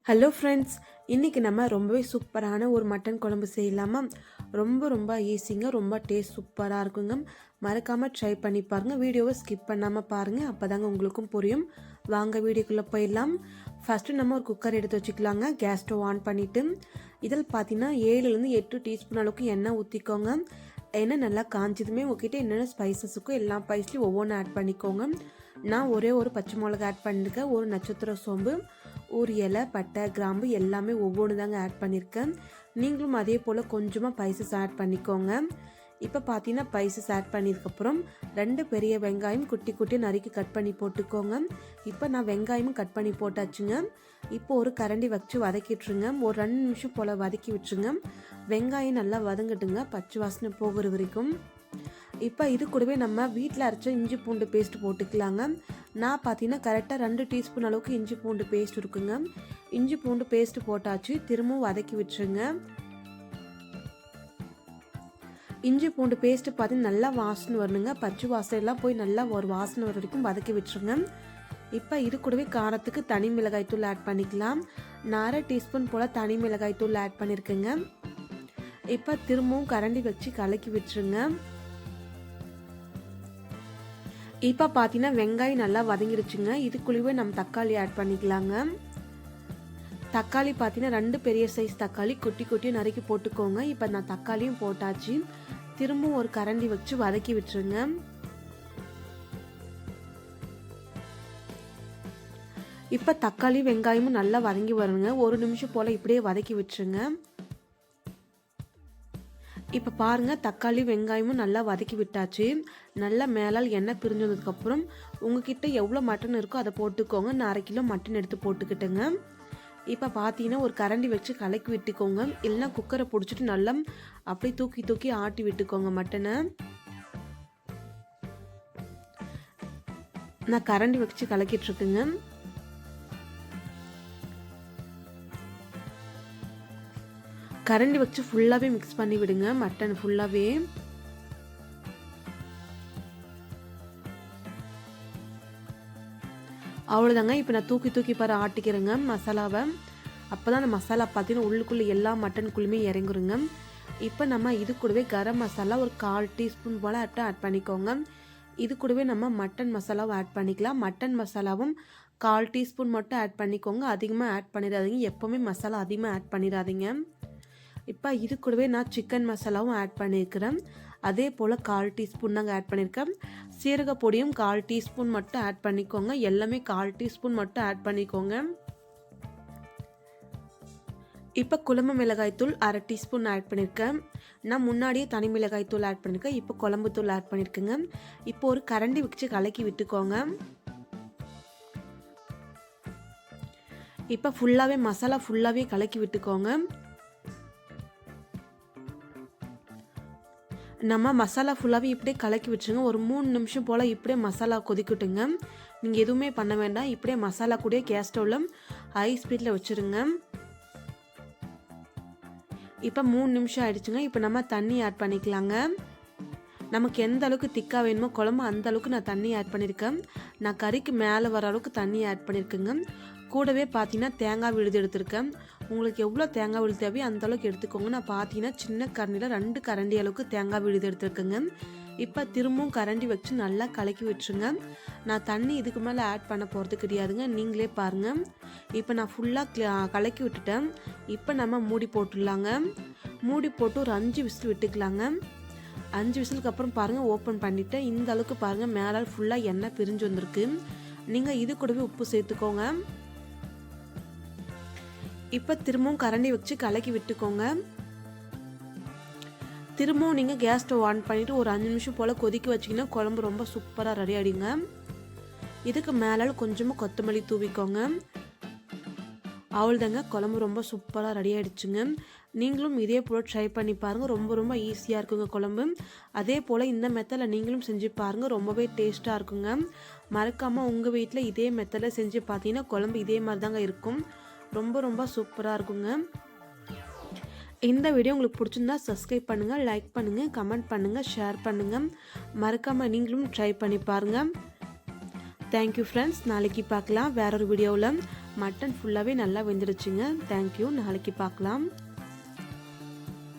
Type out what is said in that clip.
Hello friends, இன்றைக்கி நம்ம ரொம்பவே சூப்பரான ஒரு மட்டன் குழம்பு செய்யலாமா? ரொம்ப ஈஸிங்க, ரொம்ப டேஸ்ட் சூப்பராக இருக்குங்க. மறக்காமல் ட்ரை பண்ணி பாருங்கள். வீடியோவை ஸ்கிப் பண்ணாமல் பாருங்கள், அப்போ தாங்க உங்களுக்கும் புரியும். வாங்க வீடியோக்குள்ளே போயிடலாம். ஃபஸ்ட்டு நம்ம ஒரு குக்கர் எடுத்து வச்சுக்கலாங்க. கேஸ் ஸ்டவ் ஆன் பண்ணிவிட்டு இதில் பார்த்தீங்கன்னா 7லேருந்து 8 டீஸ்பூன் அளவுக்கு எண்ணெய் ஊற்றிக்கோங்க. எண்ணெய் நல்லா காஞ்சதுமே உங்ககிட்ட என்னென்ன ஸ்பைசஸுக்கும் எல்லா ஸ்பைஸ்லையும் ஒவ்வொன்றும் ஆட் பண்ணிக்கோங்க. நான் ஒரே ஒரு பச்சை மிளகா ஆட் பண்ணியிருக்கேன், ஒரு நட்சத்திர சோம்பு, ஒரு இலை, பட்டை, கிராம்பு எல்லாமே ஒவ்வொன்று தாங்க ஆட் பண்ணியிருக்கேன். நீங்களும் அதே போல் கொஞ்சமாக ஸ்பைசஸ் ஆட் பண்ணிக்கோங்க. இப்போ பார்த்தீங்கன்னா ஸ்பைசஸ் ஆட் பண்ணியிருக்கப்புறம் 2 பெரிய வெங்காயம் குட்டி நறுக்கி கட் பண்ணி போட்டுக்கோங்க. இப்போ நான் வெங்காயமும் கட் பண்ணி போட்டாச்சுங்க. இப்போ ஒரு கரண்டி வச்சு வதக்கிட்டுருங்க. ஒரு 2 நிமிஷம் போல் வதக்கி விட்டுருங்க. வெங்காயம் நல்லா வதங்கட்டுங்க, பச்சை வாசனை போகிற வரைக்கும். இப்போ இது கூடவே நம்ம வீட்டில் அரைச்ச இஞ்சி பூண்டு பேஸ்ட் போட்டுக்கலாங்க. நான் பார்த்தீங்கன்னா கரெக்டாக 2 டீஸ்பூன் அளவுக்கு இஞ்சி பூண்டு பேஸ்ட் இருக்குங்க. இஞ்சி பூண்டு பேஸ்ட் போட்டாச்சு, திரும்பவும் வதக்கி விட்டுருங்க. இஞ்சி பூண்டு பேஸ்ட்டு பார்த்தீங்கன்னா நல்லா வாசனை வரணுங்க. பச்சை வாசனைலாம் போய் நல்லா ஒரு வாசனை வர வரைக்கும் வதக்கி விட்டுருங்க. இப்போ இது கூடவே காரத்துக்கு தனி மிளகாய் தூள் ஆட் பண்ணிக்கலாம். நான் 1/2 டீஸ்பூன் போல் தனி மிளகாய் தூள் ஆட் பண்ணியிருக்கேங்க. இப்போ திரும்பவும் கரண்டி வச்சு கலக்கி விட்டுருங்க. இப்போ பார்த்தீங்கன்னா வெங்காயம் நல்லா வதங்கிடுச்சுங்க. இதுக்குள்ளேயே நம்ம தக்காளி ஆட் பண்ணிக்கலாங்க. தக்காளி பார்த்தீங்கன்னா 2 பெரிய சைஸ் தக்காளி குட்டி நறுக்கி போட்டுக்கோங்க. இப்போ நான் தக்காளியும் போட்டாச்சு, திரும்பவும் ஒரு கரண்டி வச்சு வதக்கி விட்டுருங்க. இப்போ தக்காளி வெங்காயமும் நல்லா வதங்கி வருங்க. 1 நிமிஷம் போல் இப்படியே வதக்கி விட்டுருங்க. இப்போ பாருங்கள், தக்காளி வெங்காயமும் நல்லா வதக்கி விட்டாச்சு. நல்லா மேலால் எண்ணெய் பிரிஞ்சதுக்கப்புறம் உங்ககிட்ட எவ்வளோ மட்டன் இருக்கோ அதை போட்டுக்கோங்க. நான் 1/2 கிலோ மட்டன் எடுத்து போட்டுக்கிட்டேங்க. இப்போ பார்த்தீங்கன்னா ஒரு கரண்டி வச்சு கலக்கி விட்டுக்கோங்க. இல்லைன்னா குக்கரை பிடிச்சிட்டு நல்லா அப்படியே தூக்கி ஆட்டி விட்டுக்கோங்க மட்டனை. நான் கரண்டி வச்சு கலக்கிட்டுருக்குங்க. கரண்டி வச்சு ஃபுல்லாகவே மிக்ஸ் பண்ணி விடுங்க மட்டன் ஃபுல்லாகவே. அவ்வளோதாங்க. இப்போ நான் தூக்கி பாரு ஆட்டிக்கிறேங்க மசாலாவை. அப்போ தான் அந்த மசாலா பார்த்தீங்கன்னா உள்ளுக்குள்ளே எல்லா மட்டனுக்குள்ளேயுமே இறங்குருங்க. இப்போ நம்ம இது கூடவே கரம் மசாலா ஒரு 1/4 டீஸ்பூன் போல் ஆட் பண்ணிக்கோங்க. இது கூடவே நம்ம மட்டன் மசாலாவும் ஆட் பண்ணிக்கலாம். மட்டன் மசாலாவும் 1/4 டீஸ்பூன் மட்டும் ஆட் பண்ணிக்கோங்க. அதிகமாக ஆட் பண்ணிடாதீங்க, எப்போவுமே மசாலா அதிகமாக ஆட் பண்ணிடாதீங்க. இப்போ இது கூடவே நான் சிக்கன் மசாலாவும் ஆட் பண்ணியிருக்கிறேன். அதே போல் 1/4 டீஸ்பூன் தாங்க ஆட் பண்ணியிருக்கேன். சீரக பொடியும் 1/4 டீஸ்பூன் மட்டும் ஆட் பண்ணிக்கோங்க. எல்லாமே 1/4 டீஸ்பூன் மட்டும் ஆட் பண்ணிக்கோங்க. இப்போ குழம்பு மிளகாய் தூள் 1/2 டீஸ்பூன் ஆட் பண்ணியிருக்கேன். நான் முன்னாடியே தனி மிளகாய் தூள் ஆட் பண்ணியிருக்கேன். இப்போ குழம்பு தூள் ஆட் பண்ணியிருக்கேங்க. இப்போ ஒரு கரண்டி வச்சு கலக்கி விட்டுக்கோங்க. இப்போ ஃபுல்லாகவே மசாலா ஃபுல்லாகவே கலக்கி விட்டுக்கோங்க. நம்ம மசாலா ஃபுல்லாகவே இப்படியே கலக்கி வச்சுருங்க. ஒரு 3 நிமிஷம் போல் இப்படியே மசாலா கொதிக்கட்டுங்க. நீங்கள் எதுவுமே பண்ண வேண்டாம், இப்படியே மசாலா கூட கேஸ் ஸ்டவ்வில் ஹை ஸ்பீடில் வச்சுருங்க. இப்போ 3 நிமிஷம் ஆயிடுச்சுங்க. இப்போ நம்ம தண்ணி ஆட் பண்ணிக்கலாங்க. நமக்கு எந்த அளவுக்கு திக்காக வேணுமோ குழம்பு அந்த அளவுக்கு நான் தண்ணி ஆட் பண்ணியிருக்கேன். நான் கறிக்கு மேலே வர அளவுக்கு தண்ணி ஆட் பண்ணியிருக்கேங்க. கூடவே பார்த்தீங்கன்னா தேங்காய் விழுது எடுத்திருக்கேன். உங்களுக்கு எவ்வளோ தேங்காய் விழுது தேவையோ அந்த அளவுக்கு எடுத்துக்கோங்க. நான் பார்த்தீங்கன்னா சின்ன கரண்டியில் 2 கரண்டி அளவுக்கு தேங்காய் விழுது எடுத்துருக்கேங்க. இப்போ திரும்பவும் கரண்டி வச்சு நல்லா கலக்கி விட்டுருங்க. நான் தண்ணி இதுக்கு மேலே ஆட் பண்ண போகிறது கிடையாதுங்க, நீங்களே பாருங்கள். இப்போ நான் ஃபுல்லாக கலக்கி விட்டுட்டேன். இப்போ நம்ம மூடி போட்டுடலாங்க. மூடி போட்டு ஒரு 5 விசில் விட்டுக்கலாங்க. 5 விசிலுக்கு அப்புறம் பாருங்கள், ஓப்பன் பண்ணிவிட்டேன். இந்த அளவுக்கு பாருங்கள், மேலே ஃபுல்லாக எண்ணெய் பிரிஞ்சு வந்திருக்கு. நீங்கள் இது கூடவே உப்பு சேர்த்துக்கோங்க. இப்போ திரும்பவும் கரண்டி வச்சு கலக்கி விட்டுக்கோங்க. திரும்பவும் நீங்கள் கேஸ் ஸ்டவ் ஆன் பண்ணிவிட்டு ஒரு 5 நிமிஷம் போல் கொதிக்க வச்சிங்கன்னா குழம்பு ரொம்ப சூப்பராக ரெடி ஆகிடுங்க. இதுக்கு மேலே கொஞ்சமாக கொத்தமல்லி தூவிக்கோங்க. அவ்வளோதாங்க, குழம்பு ரொம்ப சூப்பராக ரெடி ஆகிடுச்சுங்க. நீங்களும் இதே போல் ட்ரை பண்ணி பாருங்கள். ரொம்ப ஈஸியாக இருக்குங்க குழம்பு. அதே போல் இந்த மெத்தடில் நீங்களும் செஞ்சு பாருங்கள், ரொம்பவே டேஸ்ட்டாக இருக்குங்க. மறக்காமல் உங்கள் வீட்டில் இதே மெத்தடில் செஞ்சு பார்த்தீங்கன்னா குழம்பு இதே மாதிரி தாங்க இருக்கும். ரொம்ப சூப்பராக இருக்குங்க. இந்த வீடியோ உங்களுக்கு பிடிச்சிருந்தா சப்ஸ்கிரைப் பண்ணுங்கள், லைக் பண்ணுங்கள், கமெண்ட் பண்ணுங்கள், ஷேர் பண்ணுங்கள். மறக்காமல் நீங்களும் ட்ரை பண்ணி பாருங்கள். Thank you friends. நாளைக்கு பார்க்கலாம் வேற ஒரு வீடியோவில். மட்டன் ஃபுல்லாகவே நல்லா வெந்துடுச்சுங்க. தேங்க்யூ. நாளைக்கு பார்க்கலாம்.